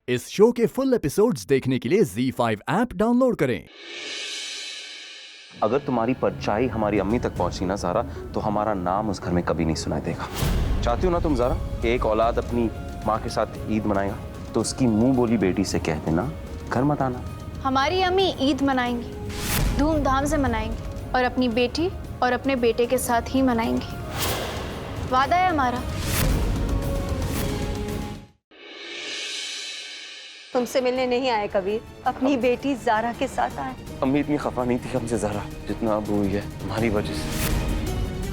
इस शो के full episodes देखने के लिए ZEE5 ऐप डाउनलोड करें। अगर तुम्हारी परछाई हमारी अम्मी तक पहुंची ना ज़ारा, तो हमारा नाम उस घर में कभी नहीं सुनाई देगा। चाहती हो ना तुम ज़ारा कि एक औलाद अपनी माँ के साथ ईद मनाएगा, तो उसकी मुंह बोली बेटी से कह देना घर मत आना। हमारी अम्मी ईद मनाएंगी, धूमधाम से मनाएंगी और अपनी बेटी और अपने बेटे के साथ ही मनाएंगी। वादा है हमारा। तुमसे मिलने नहीं आए कबीर, अपनी बेटी ज़ारा के साथ आए। अम्मी इतनी खफा नहीं थी हमसे ज़ारा, जितना अब हुई है तुम्हारी वजह से।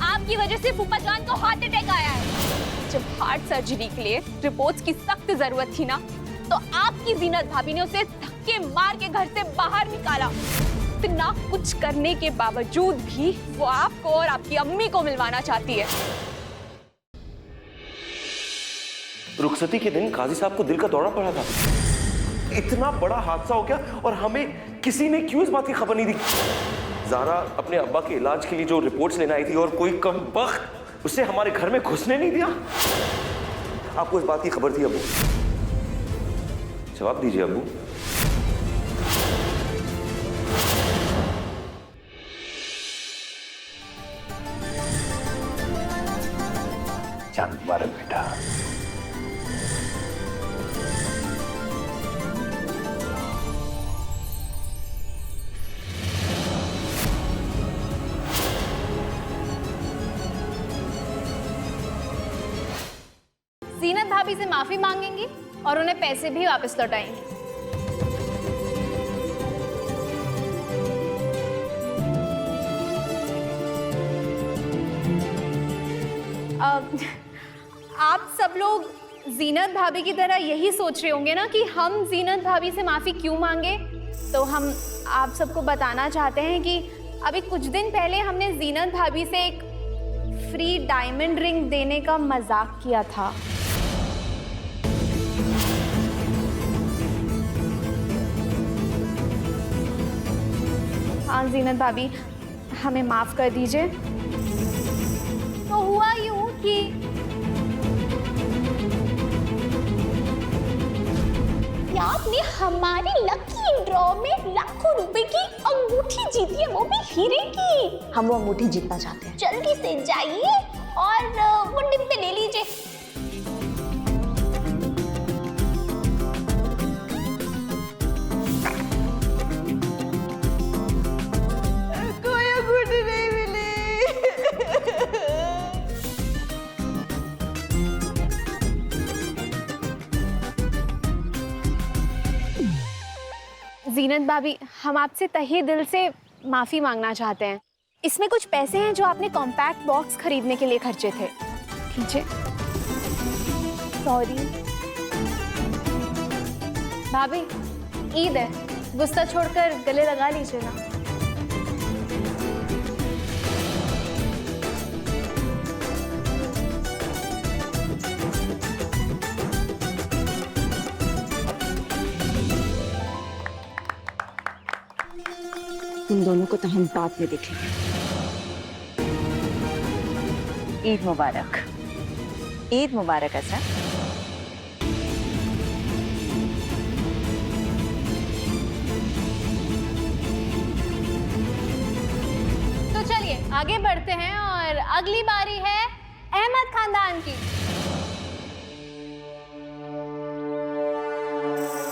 आपकी वजह से फूफा जान को हार्ट अटैक आया है। जब हार्ट सर्जरी के लिए रिपोर्ट्स की सख्त जरूरत थी ना, तो आपकी जीनत भाभी ने उसे धक्के मार के घर से बाहर निकाला। इतना कुछ करने के बावजूद भी वो आपको और आपकी अम्मी को मिलवाना चाहती है। रुखसती के दिन काजी साहब को दिल का दौरा पड़ा था। इतना बड़ा हादसा हो गया और हमें किसी ने क्यों इस बात की खबर नहीं दी। ज़ारा अपने अब्बा के इलाज के लिए जो रिपोर्ट्स लेने आई थी और कोई कमबख्त उसे हमारे घर में घुसने नहीं दिया। आपको इस बात की खबर थी अब्बू? जवाब दीजिए अब्बू। चांद मुबारक बेटा। जीनत भाभी से माफी मांगेंगी और उन्हें पैसे भी वापस लौटाएंगी। आप सब लोग जीनत भाभी की तरह यही सोच रहे होंगे ना कि हम जीनत भाभी से माफी क्यों मांगे। तो हम आप सबको बताना चाहते हैं कि अभी कुछ दिन पहले हमने जीनत भाभी से एक फ्री डायमंड रिंग देने का मजाक किया था। हाँ जीनत भाभी, हमें माफ कर दीजिए। तो हुआ यूं कि आपने हमारी लकी ड्रॉ में लाखों रुपए की अंगूठी जीती है, वो भी हीरे की। हम वो अंगूठी जीतना चाहते हैं। जल्दी से जाइए और वो डिब्बे ले लीजिए। कोई अंगूठी नहीं मिली। जीनत भाभी, हम आपसे तहे दिल से माफी मांगना चाहते हैं। इसमें कुछ पैसे हैं जो आपने कॉम्पैक्ट बॉक्स खरीदने के लिए खर्चे थे। लीजिए। सॉरी भाभी, ईद है, गुस्सा छोड़कर गले लगा लीजिए ना। तुम दोनों को तो हम बाद में देखेंगे। ईद मुबारक। ईद मुबारक असर। तो चलिए आगे बढ़ते हैं और अगली बारी है अहमद खानदान की।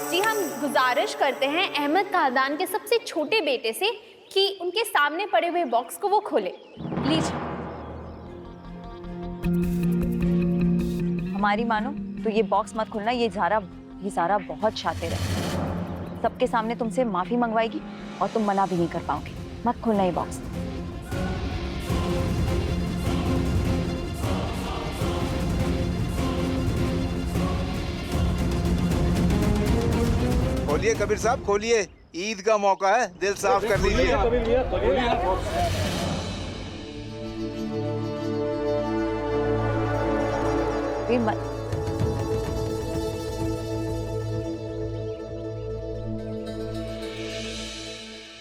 जी, हम गुजारिश करते हैं अहमद खानदान के सबसे छोटे बेटे से कि उनके सामने पड़े हुए बॉक्स को वो खोले। लीजिए। हमारी मानो तो ये बॉक्स मत खोलना। ये ज़ारा बहुत शातिर है। सबके सामने तुमसे माफी मंगवाएगी और तुम मना भी नहीं कर पाओगे। मत खोलना ये बॉक्स। खोलिए कबीर साहब, खोलिए। ईद का मौका है, दिल साफ कर लीजिए।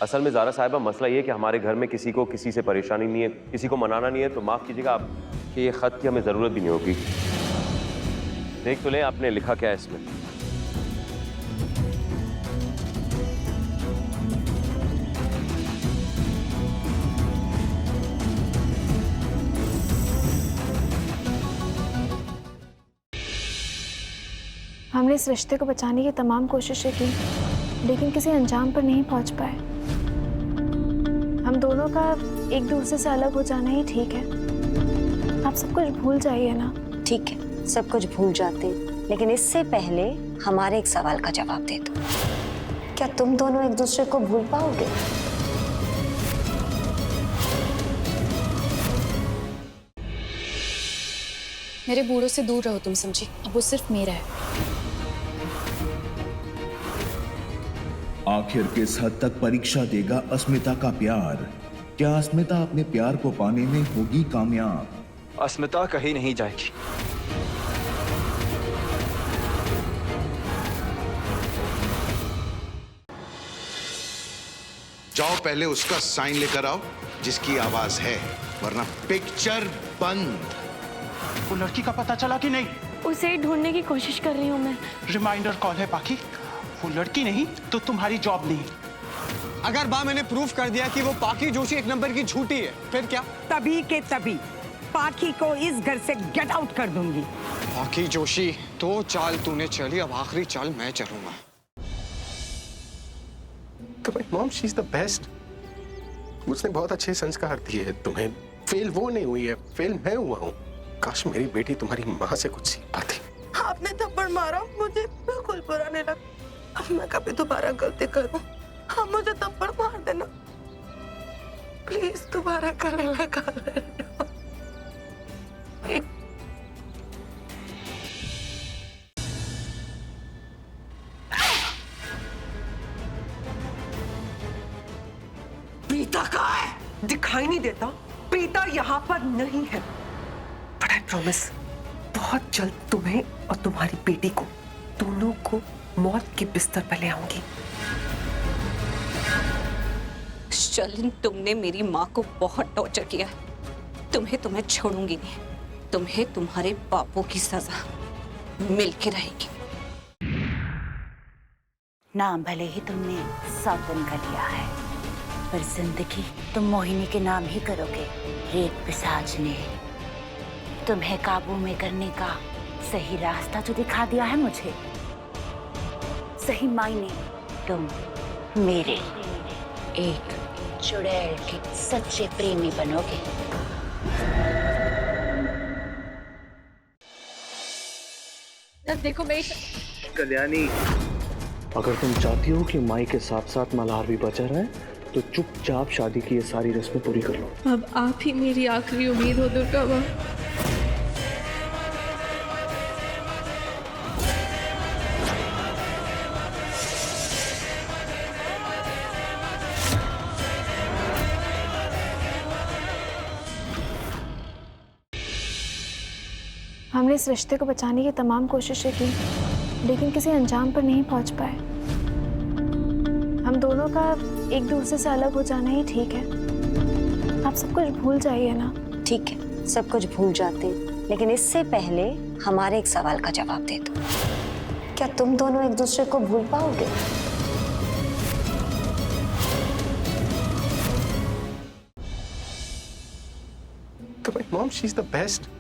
असल में ज़ारा साहिबा मसला ये है कि हमारे घर में किसी को किसी से परेशानी नहीं है, किसी को मनाना नहीं है, तो माफ़ कीजिएगा आप कि ये ख़त की हमें ज़रूरत भी नहीं होगी। देख तो लें आपने लिखा क्या है इसमें। हमने इस रिश्ते को बचाने की तमाम कोशिशें की, लेकिन किसी अंजाम पर नहीं पहुंच पाए। हम दोनों का एक दूसरे से अलग हो जाना ही ठीक है। आप सब कुछ भूल जाइए ना। ठीक है, सब कुछ भूल जाते, लेकिन इससे पहले हमारे एक सवाल का जवाब दे दो। क्या तुम दोनों एक दूसरे को भूल पाओगे? मेरे बूढ़ों से दूर रहो तुम, समझी? अब वो सिर्फ मेरा है। आखिर किस हद तक परीक्षा देगा अस्मिता का प्यार? क्या अस्मिता अपने प्यार को पाने में होगी कामयाब? अस्मिता कहीं नहीं जाएगी। जाओ पहले उसका साइन लेकर आओ जिसकी आवाज है, वरना पिक्चर बंद। वो लड़की का पता चला कि नहीं? उसे ढूंढने की कोशिश कर रही हूँ मैं। रिमाइंडर कॉल है बाकी। वो लड़की नहीं तो तुम्हारी जॉब नहीं। अगर बा मैंने प्रूफ कर दिया कि वो पाखी जोशी एक नंबर की झूठी है, फिर क्या? तभी के तभी पाखी को इस घर से गेट आउट कर दूंगी। पाखी जोशी, तो चाल तूने चली, अब आखिरी चाल मैं चलूंगा। तुम्हें mom, she is the best. उसने बहुत अच्छे संस्कार दिए तुम्हें। फेल वो नहीं हुई है, फेल मैं हुआ हूँ। काश मेरी बेटी तुम्हारी माँ से कुछ सीख पाती। आपने थप्पड़ मारा, मुझे बिल्कुल बुरा नहीं लगा। अब मैं कभी दोबारा गलती करूं, आप मुझे थप्पड़ मार देना प्लीज। दोबारा गले लगा लेना। पीता कहाँ है? दिखाई नहीं देता। पीता यहाँ पर नहीं है। बट आई प्रॉमिस, बहुत जल्द तुम्हें और तुम्हारी बेटी को, दोनों को मौत के बिस्तर पर ले आऊंगी। शर्लिन, तुमने मेरी माँ को बहुत टॉर्चर किया है। तुम्हें छोड़ूंगी नहीं। तुम्हें तुम्हारे पापों की सजा मिलके रहेगी। नाम भले ही तुमने सावन का लिया है, पर जिंदगी तुम मोहिनी के नाम ही करोगे। रेत पिशाच ने तुम्हें काबू में करने का सही रास्ता जो दिखा दिया है मुझे। सही मायने तुम मेरे एक चुड़ैल के सच्चे प्रेमी बनोगे। देखो मेरी कल्याणी, अगर तुम चाहती हो कि माई के साथ साथ मल्हार भी बचा रहे, तो चुपचाप शादी की ये सारी रस्में पूरी कर लो। अब आप ही मेरी आखिरी उम्मीद हो दुर्गा माँ। हमने इस रिश्ते को बचाने की तमाम कोशिशें की, लेकिन किसी अंजाम पर नहीं पहुंच पाए। हम दोनों का एक दूसरे से अलग हो जाना ही ठीक है। आप सब कुछ भूल जाइए ना। ठीक है, सब कुछ भूल जाते, लेकिन इससे पहले हमारे एक सवाल का जवाब दे दो। क्या तुम दोनों एक दूसरे को भूल पाओगे? तुम्हें mom, she is the best.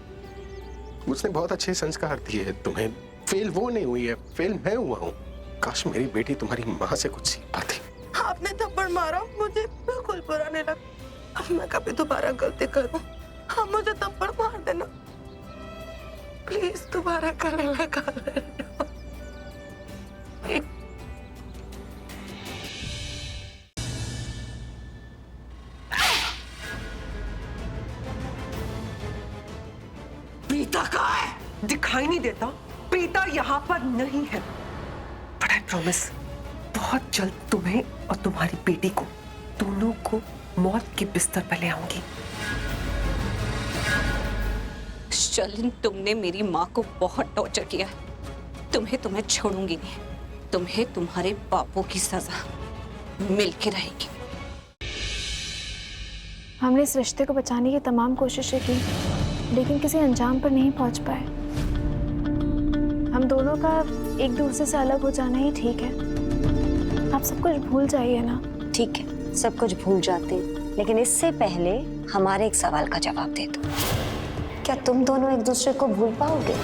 उसने बहुत अच्छे संस्कार दिए तुम्हें। फेल वो नहीं हुई है, फेल मैं हुआ हूँ। काश मेरी बेटी तुम्हारी माँ से कुछ सीख पाती। आपने थप्पड़ मारा, मुझे बिल्कुल बुरा नहीं लगा। अब मैं कभी दोबारा गलती करूं, आप मुझे थप्पड़ मार देना प्लीज। दोबारा गले लगा लेना। पीता कहाँ है? दिखाई नहीं देता। पीता यहाँ पर नहीं है। बट आई प्रॉमिस, बहुत जल्द तुम्हें और तुम्हारी बेटी को, दोनों को मौत के बिस्तर पर ले आऊंगी। शर्लिन, तुमने मेरी माँ को बहुत टॉर्चर किया है। तुम्हें छोड़ूंगी नहीं। तुम्हें तुम्हारे पापों की सजा मिलके रहेगी। हमने इस रिश्ते को बचाने की तमाम कोशिशें की, लेकिन किसी अंजाम पर नहीं पहुंच पाए। हम दोनों का एक दूसरे से अलग हो जाना ही ठीक है। आप सब कुछ भूल जाइए ना। ठीक है, सब कुछ भूल जाते, लेकिन इससे पहले हमारे एक सवाल का जवाब दे दो। क्या तुम दोनों एक दूसरे को भूल पाओगे?